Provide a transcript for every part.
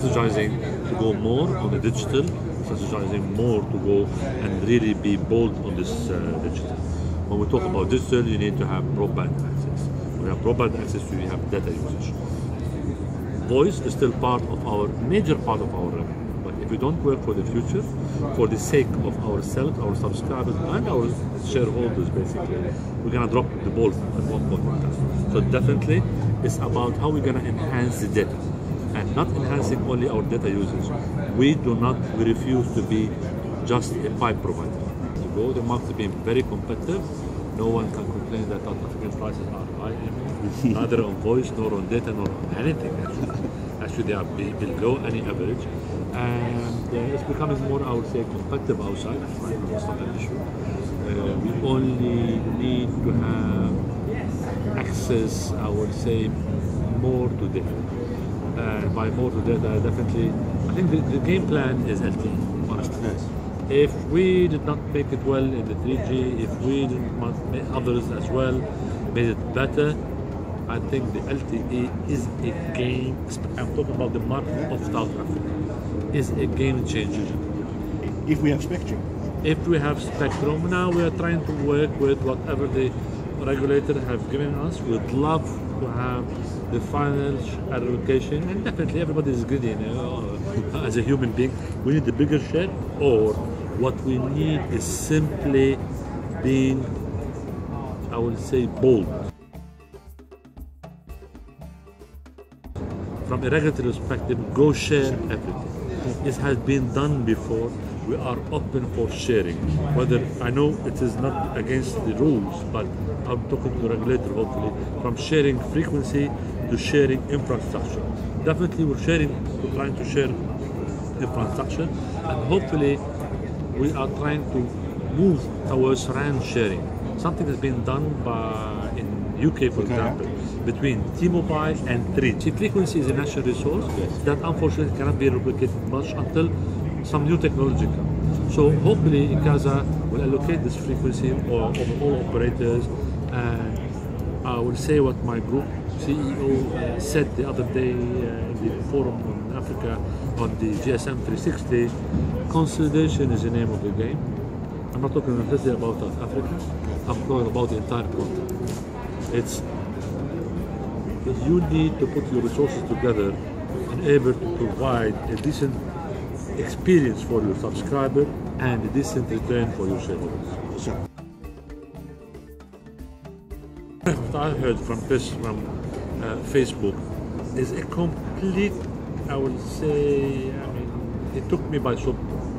strategizing to go more on the digital, strategizing more to go and really be bold on this digital. When we talk about digital, you need to have broadband access. When you have broadband access, you have data usage. Voice is still major part of our revenue. But if we don't work for the future, for the sake of ourselves, our subscribers, and our shareholders, basically, we're gonna drop the ball at one point in time. So definitely, it's about how we're gonna enhance the data, and not enhancing only our data usage. We refuse to be just a pipe provider. To go the market being very competitive. No one can complain that South African prices are high anymore, neither on voice, nor on data, nor on anything actually. Actually, they are below any average. And it's becoming more, I would say, competitive outside. It's not an issue. We only need to have access, I would say, more to data. By more to data, definitely, I think the game plan is LTE, honestly. Yes. If we did not make it well in the 3G, if we didn't make others as well, made it better, I think the LTE is a game. I'm talking about the market of South Africa. Is a game changer. If we have spectrum. If we have spectrum, now we are trying to work with whatever the regulator have given us. We'd love to have the final allocation, and definitely everybody is greedy. As a human being, we need the bigger share, or what we need is simply being, I will say, bold. From a regulatory perspective, go share everything. This has been done before. We are open for sharing. Whether, I know it is not against the rules, but I'm talking to the regulator, hopefully, from sharing frequency to sharing infrastructure. Definitely we're trying to share infrastructure, and hopefully we are trying to move towards RAN sharing. Something has been done in UK, for example, between T-Mobile and 3G. Frequency is a national resource that unfortunately cannot be replicated much until some new technology comes. So hopefully ICASA will allocate this frequency over all operators, and I will say what my group CEO said the other day in the forum on Africa on the GSM 360. Consolidation is the name of the game. I'm not talking necessarily about South Africa, I'm talking about the entire continent. It's you need to put your resources together and able to provide a decent experience for your subscriber and a decent return for your shareholders. Sure. What I heard from Facebook is a complete, I would say, it took me by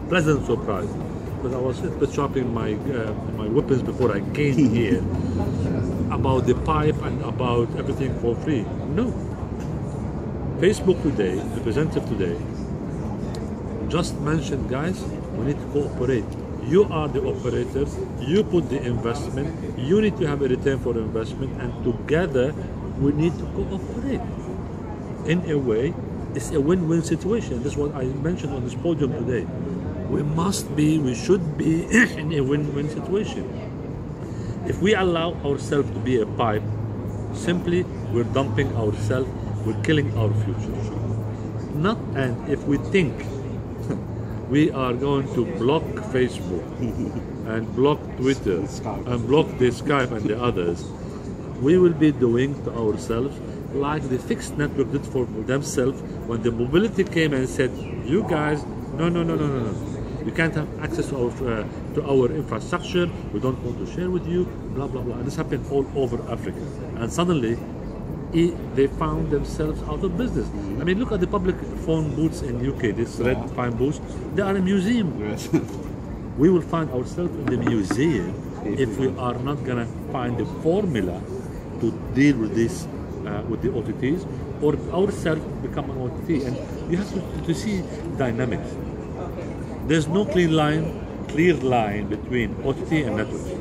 pleasant surprise, because I was shopping my weapons before I came here about the pipe and about everything for free. No. Facebook today, the representative today, just mentioned, guys, we need to cooperate. You are the operators, you put the investment, you need to have a return for the investment, and together we need to cooperate. In a way, it's a win-win situation. That's what I mentioned on this podium today. We should be in a win-win situation. If we allow ourselves to be a pipe, simply we're dumping ourselves, we're killing our future. And if we think we are going to block Facebook and block Twitter and block the Skype and the others, we will be doing to ourselves like the fixed network did for themselves when the mobility came and said, you guys, no. You can't have access to our infrastructure, we don't want to share with you, blah, blah, blah. And this happened all over Africa. And suddenly, they found themselves out of business. I mean, look at the public phone booths in UK, these red fine booths, they are a museum. Yes. We will find ourselves in the museum if we are not going to find the formula to deal with this, with the OTTs, or ourselves become an OTT. And you have to see dynamics. There's no clear line between OTT and networks.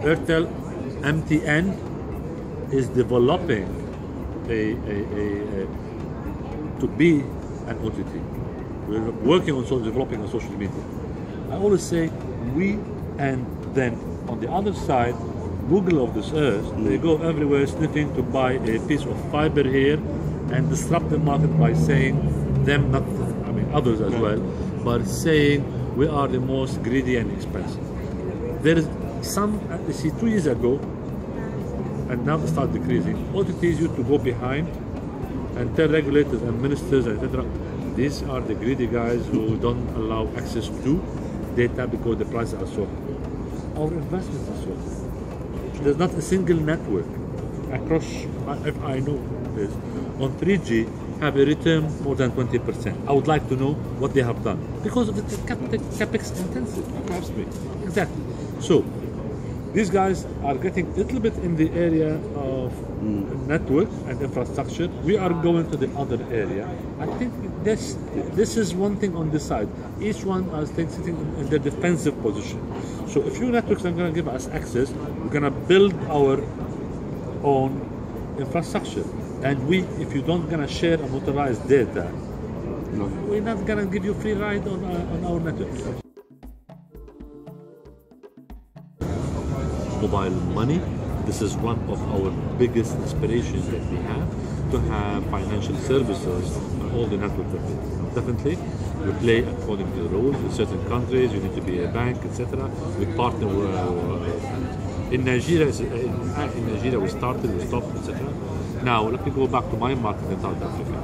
Airtel, MTN is developing to be an OTT. We're working on developing on social media. I always say we, and then on the other side, Google of this earth, they go everywhere sniffing to buy a piece of fiber here and disrupt the market by saying them, not, I mean, others as well, but saying we are the most greedy and expensive. There is some, you see, 2 years ago, and now it starts decreasing, OTTs used to go behind and tell regulators and ministers, etc., these are the greedy guys who don't allow access to data because the prices are so high. Our investments are so high. There's not a single network across, if I know this, on 3G have a return more than 20%. I would like to know what they have done because of the capex intensive. Absolutely. Exactly. So these guys are getting a little bit in the area of network and infrastructure. We are going to the other area. I think this is one thing on this side. Each one is sitting in their defensive position. So if your networks are going to give us access, we're going to build our own infrastructure. And if you don't going to share unauthorized data, we're not going to give you free ride on our network. Mobile money, this is one of our biggest aspirations that we have, to have financial services on all the networks that we have. Definitely, we play according to the rules. In certain countries, you need to be a bank, etc. We partner with, in Nigeria, we started, we stopped, etc. Now, let me go back to my market in South Africa.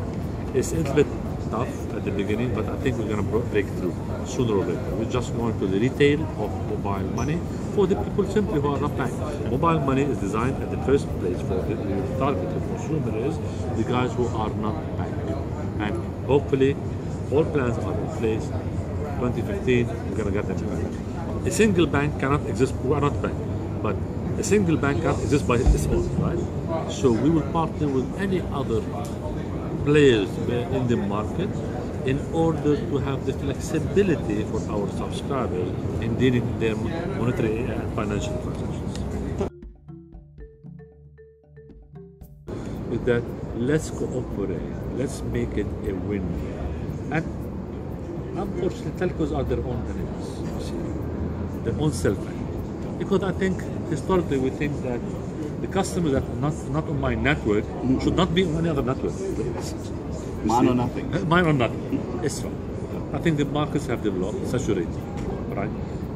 It's a little bit tough at the beginning, but I think we're going to break through sooner or later. We're just going to the retail of mobile money for the people simply who are not banked. Mobile money is designed at the first place for the target of consumer is the guys who are not banked. And hopefully, all plans are in place. 2015, we're going to get them back. A single bank cannot exist, we are not banked, but a single bank cannot exist by its own, right? So we will partner with any other players in the market in order to have the flexibility for our subscribers in dealing with their monetary and financial transactions. With that, let's cooperate, let's make it a win. And unfortunately, telcos are their own enemies, you see, their own self-help. Because I think historically we think that the customers that are not on my network should not be on any other network. Mine or nothing. Mine or nothing. It's fine. I think the markets have developed, saturated, right?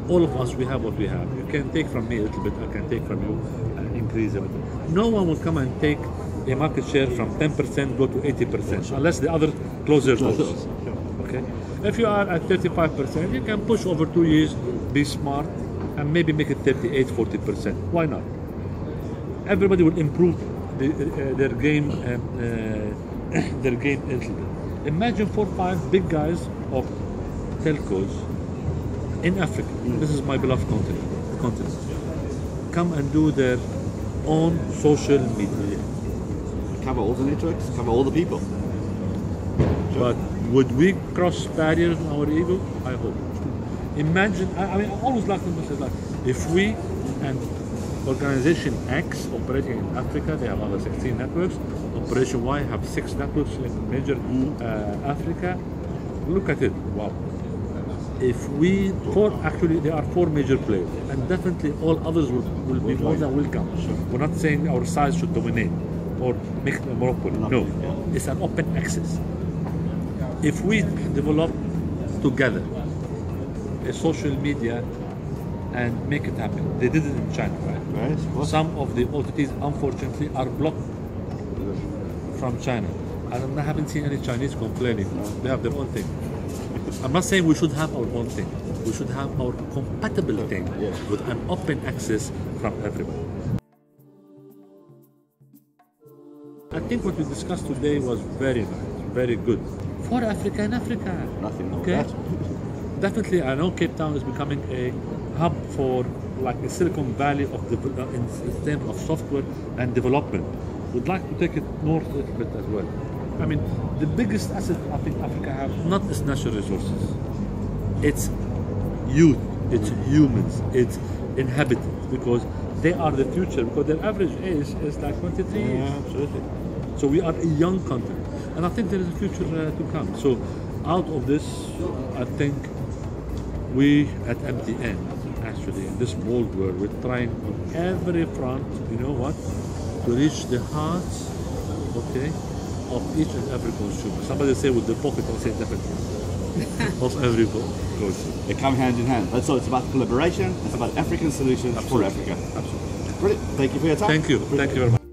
All of us, we have what we have. You can take from me a little bit, I can take from you, and increase a little. No one will come and take a market share from 10% go to 80%, unless the other close their doors. Okay? If you are at 35%, you can push over 2 years, be smart, and maybe make it 38, 40%. Why not? Everybody will improve their game a little bit. Imagine 4 or 5 big guys of telcos in Africa. This is my beloved continent. Come and do their own social media. Cover all the networks, cover all the people. But would we cross barriers in our ego? I hope. Imagine, I mean, I always like to say, like, if we and Organization X operating in Africa, they have other 16 networks. Operation Y have 6 networks in major Africa. Look at it, wow. If we, actually there are 4 major players, and definitely all others will be more than welcome. We're not saying our size should dominate or make it a monopoly. No, it's an open access. If we develop together a social media and make it happen. They did it in China, right? Right. Some of the OTTs, unfortunately, are blocked from China. And I haven't seen any Chinese complaining. They have their own thing. I'm not saying we should have our own thing. We should have our compatible thing with an open access from everybody. I think what we discussed today was very nice, very good. For Africa and Africa. Nothing more okay? than that. Definitely, I know Cape Town is becoming a hub for like the Silicon Valley of the in terms of software and development. We'd like to take it north a little bit as well. I mean, the biggest asset I think Africa has not is natural resources. It's youth, it's humans, it's inhabitants, because they are the future, because their average age is like 23 years. Yeah, absolutely. So we are a young country, and I think there is a future to come. So out of this, I think we at MTN, actually, in this bold world, we're trying on every front, you know what, to reach the hearts, okay, of each and every consumer. Somebody say with the pocket, I'll say definitely. Of every consumer. They come hand in hand. So it's about collaboration. It's about African solutions for Africa. Absolutely. Brilliant. Thank you for your time. Thank you. Thank you very much.